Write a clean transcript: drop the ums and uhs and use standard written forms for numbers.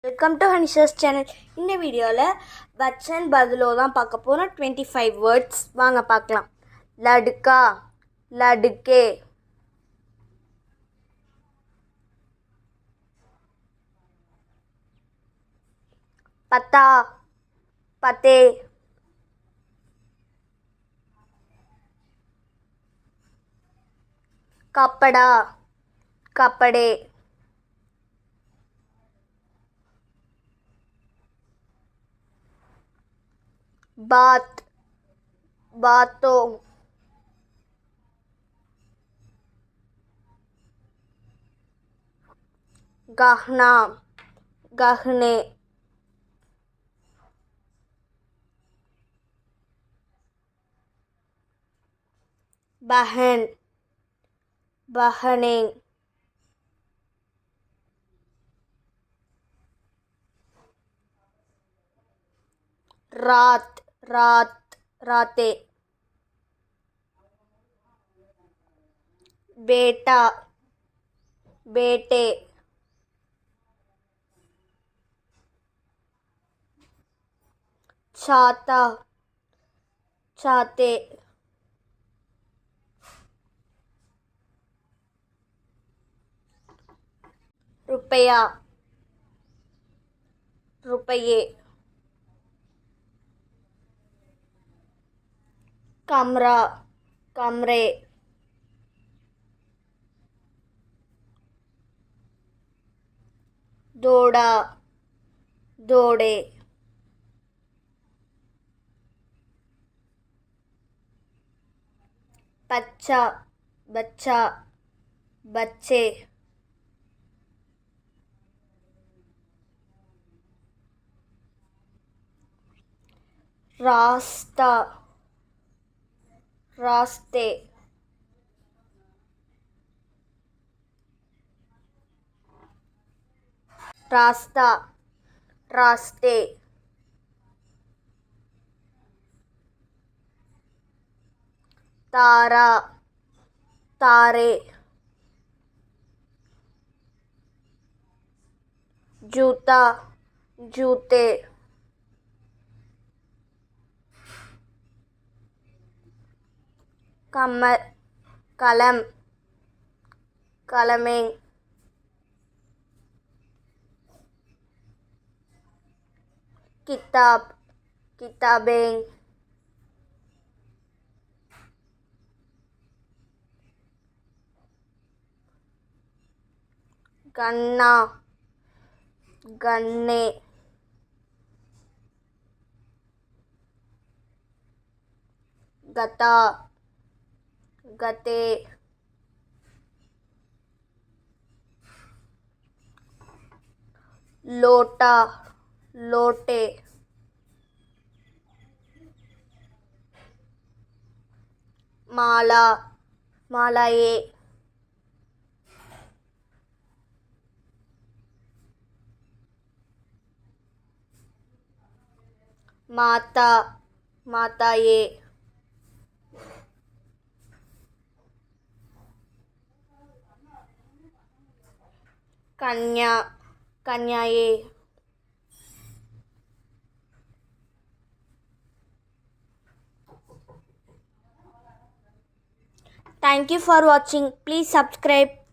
Welcome to ஹனிஷாஸ் channel. இந்த வீடியோவில் வச்சன் பதிலோ தான் பார்க்க போகிறோம். 25 வேர்ட்ஸ் வாங்க பார்க்கலாம். லடுக்கா, லடுக்கே, பத்தா, பத்தே, கப்படா, கப்படே, बात, बातों, गहना, गहने, बहन, बहनें, रात, रात, रातें, बेटा, बेटे, छाता, छाते, रुपया, रुपये, कमरा, कमरे, दौड़ा, दौड़े, बच्चा, बच्चा, बच्चे, रास्ता, रास्ते, रास्ता, रास्ते, तारा, तारे, जूता, जूते, कमर, कलम, कलमें, किताब, किताबें, गन्ना, गन्ने, गता, गते, लोटा, लोटे, माला, मालाए, माता, माताए, कन्या, कन्याए. Thank you for watching. Please subscribe.